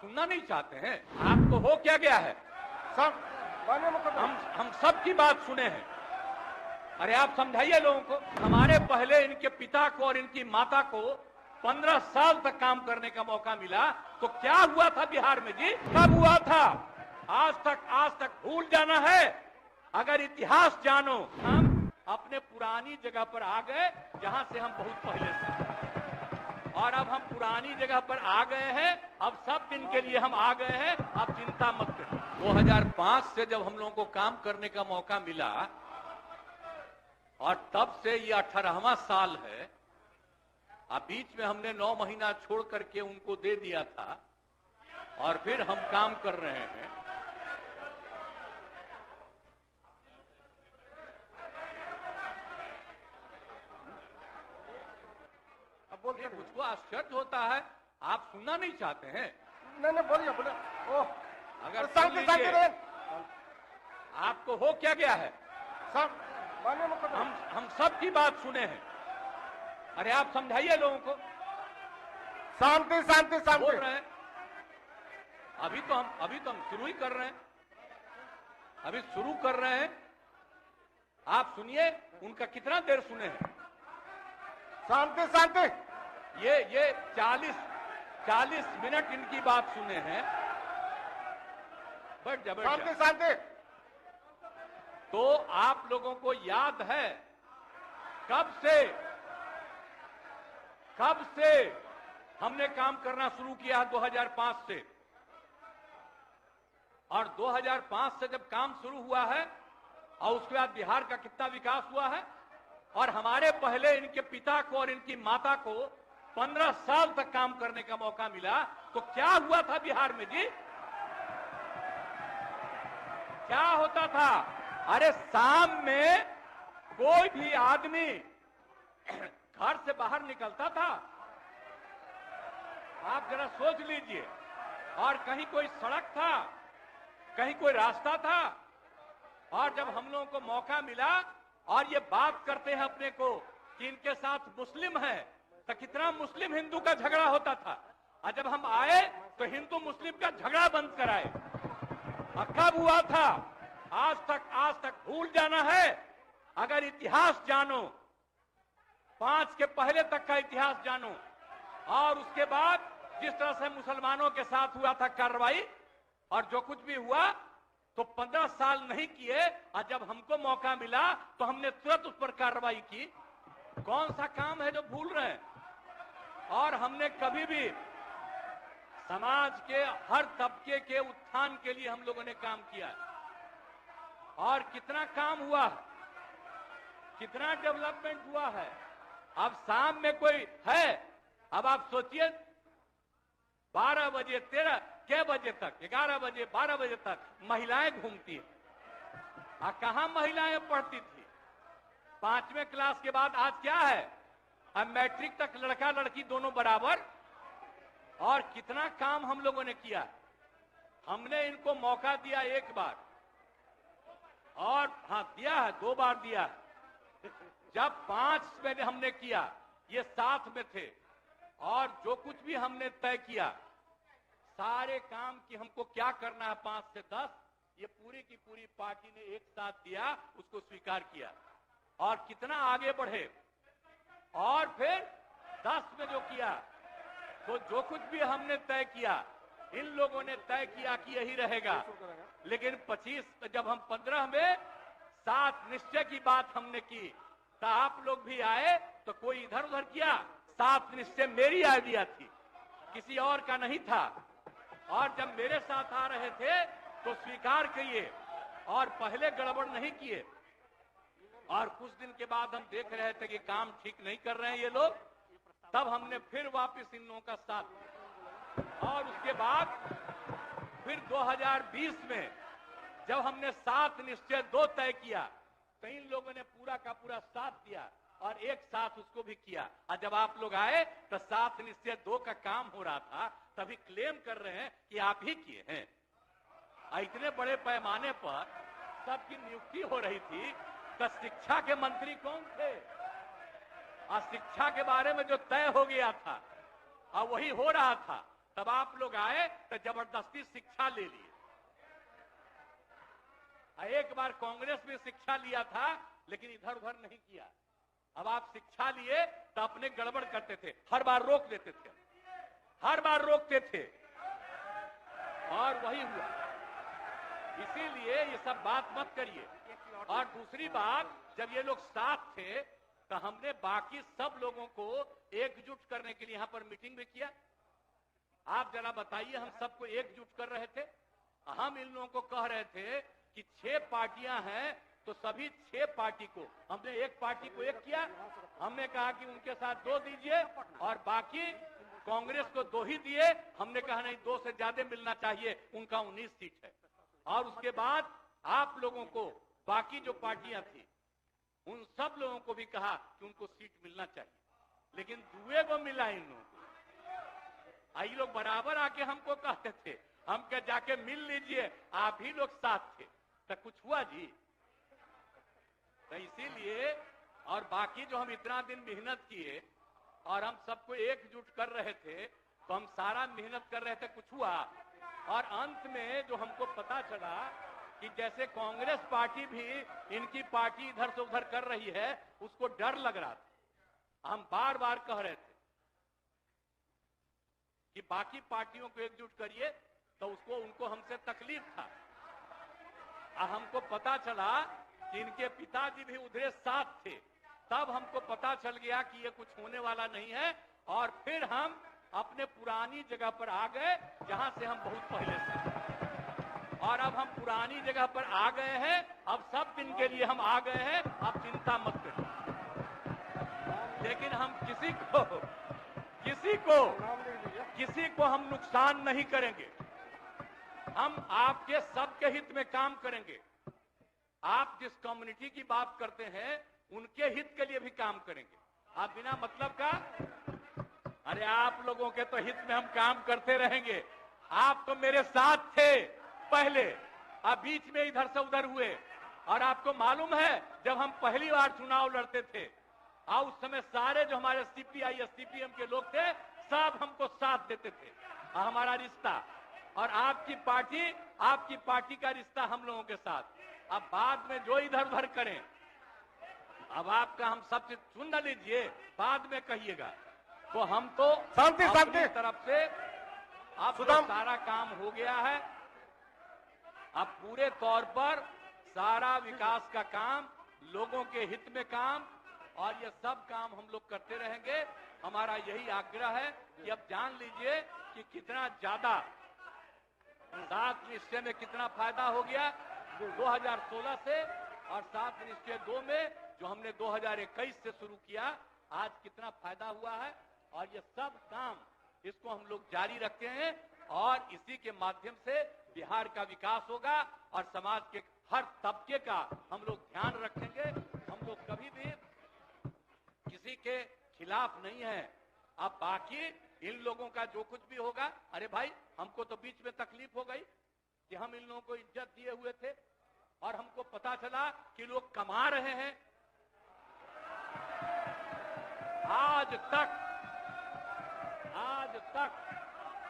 सुनना नहीं चाहते हैं। आपको हो क्या गया है? सब हम सब की बात सुने हैं। अरे आप समझाइए लोगों को। हमारे पहले इनके पिता को और इनकी माता को 15 साल तक काम करने का मौका मिला, तो क्या हुआ था बिहार में जी? कब हुआ था? आज तक भूल जाना है। अगर इतिहास जानो, हम अपने पुरानी जगह पर आ गए जहां से हम बहुत पहले से, और अब हम पुरानी जगह पर आ गए हैं। अब सब दिन के लिए हम आ गए हैं। अब चिंता मत करो। 2005 से जब हम लोगों को काम करने का मौका मिला और तब से ये 18वां साल है। अब बीच में हमने 9 महीना छोड़ करके उनको दे दिया था और फिर हम काम कर रहे हैं। अब बोलिए, मुझको आश्चर्य होता है, आप सुनना नहीं चाहते हैं। नहीं बोलिए बोलिए। ओह, अगर शांति सुन शांति लीजिए। रहे। आपको हो क्या गया है? सब हम सब की बात सुने हैं। अरे आप समझाइए लोगों को। शांति शांति बोल शांति। रहे हैं। अभी तो हम शुरू ही कर रहे हैं। अभी शुरू कर रहे हैं। आप सुनिए, उनका कितना देर सुने हैं। शांति शांति। ये 40 मिनट इनकी बात सुने हैं। बैठ जा, बैठ जा। शांति शांति। तो आप लोगों को याद है कब से हमने काम करना शुरू किया? 2005 से। और 2005 से जब काम शुरू हुआ है और उसके बाद बिहार का कितना विकास हुआ है। और हमारे पहले इनके पिता को और इनकी माता को 15 साल तक काम करने का मौका मिला, तो क्या हुआ था बिहार में जी? क्या होता था? अरे शाम में कोई भी आदमी घर से बाहर निकलता था, आप जरा सोच लीजिए, और कहीं कोई सड़क था, कहीं कोई रास्ता था। और जब हम लोगों को मौका मिला और ये बात करते हैं अपने को कि इनके साथ मुस्लिम है, तो कितना मुस्लिम हिंदू का झगड़ा होता था। और जब हम आए तो हिंदू मुस्लिम का झगड़ा बंद कराए। और कब हुआ था? आज तक भूल जाना है। अगर इतिहास जानो, 5 के पहले तक का इतिहास जानो, और उसके बाद जिस तरह से मुसलमानों के साथ हुआ था कार्रवाई, और जो कुछ भी हुआ, तो 15 साल नहीं किए, और जब हमको मौका मिला तो हमने तुरंत उस पर कार्रवाई की। कौन सा काम है जो भूल रहे हैं? और हमने कभी भी समाज के हर तबके के उत्थान के लिए हम लोगों ने काम किया। और कितना काम हुआ, कितना डेवलपमेंट हुआ है। अब शाम में कोई है, अब आप सोचिए 12 बजे 13 के बजे तक, 11 बजे 12 बजे तक महिलाएं घूमती है। कहां महिलाएं पढ़ती थी? 5वें क्लास के बाद आज क्या है? अब मैट्रिक तक लड़का लड़की दोनों बराबर। और कितना काम हम लोगों ने किया। हमने इनको मौका दिया एक बार, और हाँ दिया है, 2 बार दिया है। जब 5 में हमने किया, ये 7 में थे, और जो कुछ भी हमने तय किया, सारे काम की हमको क्या करना है 5 से 10, ये पूरी की पूरी पार्टी ने एक साथ दिया, उसको स्वीकार किया। और कितना आगे बढ़े। और फिर 10 में जो किया, तो जो कुछ भी हमने तय किया, इन लोगों ने तय किया कि यही रहेगा। लेकिन 25 जब हम 15 में 7 निश्चय की बात हमने की, तो आप लोग भी आए, तो कोई इधर उधर किया। 7 निश्चय मेरी आइडिया थी, किसी और का नहीं था। और जब मेरे साथ आ रहे थे तो स्वीकार किए, और पहले गड़बड़ नहीं किए। और कुछ दिन के बाद हम देख रहे थे कि काम ठीक नहीं कर रहे हैं ये लोग, तब हमने फिर वापस इन लोगों का साथ दिया। और उसके बाद फिर 2020 में जब हमने 7 निश्चय 2 तय किया, तो इन लोगों ने पूरा का पूरा साथ दिया, और एक साथ उसको भी किया। और जब आप लोग आए तो 7 निश्चय 2 का काम हो रहा था, तभी क्लेम कर रहे हैं कि आप ही किए हैं। इतने बड़े पैमाने पर सबकी नियुक्ति हो रही थी, तो शिक्षा के मंत्री कौन थे? और शिक्षा के बारे में जो तय हो गया था, और वही हो रहा था। तब आप लोग आए तो जबरदस्ती शिक्षा ले लिए। एक बार कांग्रेस में शिक्षा लिया था लेकिन इधर उधर नहीं किया। अब आप शिक्षा लिए तो अपने गड़बड़ करते थे, हर बार रोक देते थे, हर बार रोकते थे और वही हुआ। इसीलिए ये सब बात मत करिए। और दूसरी बात, जब ये लोग साथ थे तो हमने बाकी सब लोगों को एकजुट करने के लिए यहां पर मीटिंग भी किया। आप जरा बताइए, हम सबको एकजुट कर रहे थे। हम इन लोगों को कह रहे थे कि 6 पार्टियां हैं तो सभी 6 पार्टी को, हमने एक पार्टी को एक किया। हमने कहा कि उनके साथ 2 दीजिए और बाकी कांग्रेस को 2 ही दिए। हमने कहा नहीं, 2 से ज्यादा मिलना चाहिए, उनका 19 सीट है। और उसके बाद आप लोगों को बाकी जो पार्टियां थी उन सब लोगों को भी कहा कि उनको सीट मिलना चाहिए, लेकिन दुए को मिला इन लोगों को। ये लोग बराबर आके हमको कहते थे, हम क्या जाके मिल लीजिए, आप ही लोग साथ थे, तो कुछ हुआ जी? तो इसीलिए, और बाकी जो हम इतना दिन मेहनत किए और हम सबको एकजुट कर रहे थे, तो हम सारा मेहनत कर रहे थे, कुछ हुआ? और अंत में जो हमको पता चला कि जैसे कांग्रेस पार्टी भी इनकी पार्टी इधर से उधर कर रही है, उसको डर लग रहा था। हम बार बार कह रहे थे कि बाकी पार्टियों को एकजुट करिए, तो उसको उनको हमसे तकलीफ था। हमको पता चला कि इनके पिताजी भी उधर साथ थे, तब हमको पता चल गया कि ये कुछ होने वाला नहीं है। और फिर हम अपने पुरानी जगह पर आ गए जहां से हम बहुत पहले थे। और अब हम पुरानी जगह पर आ गए हैं, अब सब दिन के लिए हम आ गए हैं, अब चिंता मत करिए। लेकिन हम किसी को हम नुकसान नहीं करेंगे। हम आपके सबके हित में काम करेंगे। आप जिस कम्युनिटी की बात करते हैं उनके हित के लिए भी काम करेंगे। आप बिना मतलब का, अरे आप लोगों के तो हित में हम काम करते रहेंगे। आप तो मेरे साथ थे पहले, अब बीच में इधर से उधर हुए। और आपको मालूम है, जब हम पहली बार चुनाव लड़ते थे और उस समय सारे जो हमारे सीपीआई या सीपीएम के लोग थे, सब हमको साथ देते थे। हमारा रिश्ता और आपकी पार्टी का रिश्ता हम लोगों के साथ। अब बाद में जो इधर उधर करें, अब आपका हम सबसे सुन न लीजिए, बाद में कहिएगा। तो हम तो शांति अपनी तरफ से अब तो सारा काम हो गया है। अब पूरे तौर पर सारा विकास का काम, लोगों के हित में काम, और ये सब काम हम लोग करते रहेंगे। हमारा यही आग्रह है कि अब जान लीजिए कि कितना ज्यादा 7 निश्चय में कितना फायदा हो गया 2016 से, और 7 निश्चय 2 में जो हमने 2021 से शुरू किया, आज कितना फायदा हुआ है। और ये सब काम इसको हम लोग जारी रखते हैं और इसी के माध्यम से बिहार का विकास होगा और समाज के हर तबके का हम लोग ध्यान रखेंगे। हम लोग कभी भी किसी के खिलाफ नहीं है। अब बाकी इन लोगों का जो कुछ भी होगा, अरे भाई हमको तो बीच में तकलीफ हो गई कि हम इन लोगों को इज्जत दिए हुए थे और हमको पता चला कि लोग कमा रहे हैं। आज तक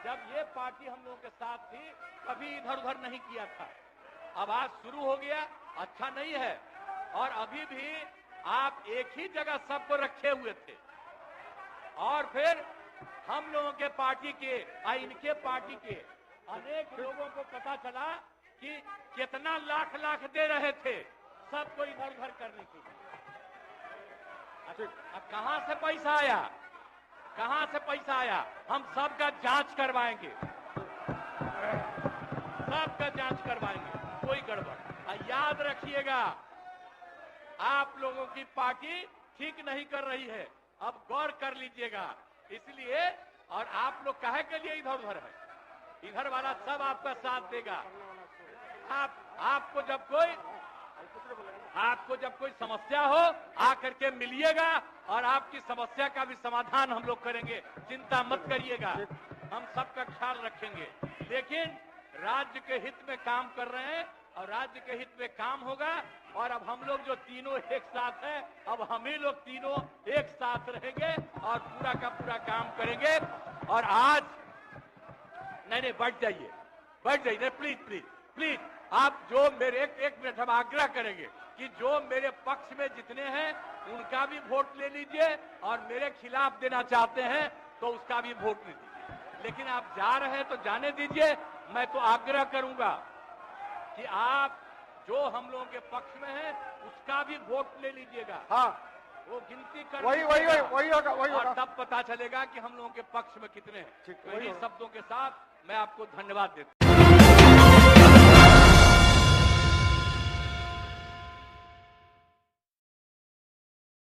जब ये पार्टी हम लोगों के साथ थी, कभी इधर उधर नहीं किया था। अब आज शुरू हो गया, अच्छा नहीं है। और अभी भी आप एक ही जगह सबको रखे हुए थे, और फिर हम लोगों के पार्टी के और इनके पार्टी के अनेक लोगों को पता चला कि कितना लाख लाख दे रहे थे सबको इधर उधर करने के लिए। अब कहां से पैसा आया, कहां से पैसा आया? हम सबका जांच करवाएंगे, सबका जांच करवाएंगे, कोई गड़बड़। याद रखिएगा, आप लोगों की पार्टी ठीक नहीं कर रही है, अब गौर कर लीजिएगा। इसलिए, और आप लोग काहे के लिए इधर उधर है? इधर वाला सब आपका साथ देगा। आपको जब कोई समस्या हो, आकर के मिलिएगा और आपकी समस्या का भी समाधान हम लोग करेंगे। चिंता मत करिएगा, हम सबका ख्याल रखेंगे। लेकिन राज्य के हित में काम कर रहे हैं और राज्य के हित में काम होगा। और अब हम लोग जो तीनों एक साथ हैं, अब हम ही लोग तीनों एक साथ रहेंगे और पूरा का पूरा काम करेंगे। और आज नहीं बैठ जाइए, बैठ जाइए, प्लीज प्लीज प्लीज। आप जो मेरे एक मिनट हम आग्रह करेंगे कि जो मेरे पक्ष में जितने हैं उनका भी वोट ले लीजिए और मेरे खिलाफ देना चाहते हैं तो उसका भी वोट ले लीजिए। लेकिन आप जा रहे हैं तो जाने दीजिए। मैं तो आग्रह करूंगा कि आप जो हम लोगों के पक्ष में है उसका भी वोट ले लीजिएगा। हाँ, वो गिनती कर वही होगा, वही और होगा। तब पता चलेगा कि हम लोगों के पक्ष में कितने हैं। ठीक, तो वही इन्हीं होगा। शब्दों के साथ मैं आपको धन्यवाद देता हूं।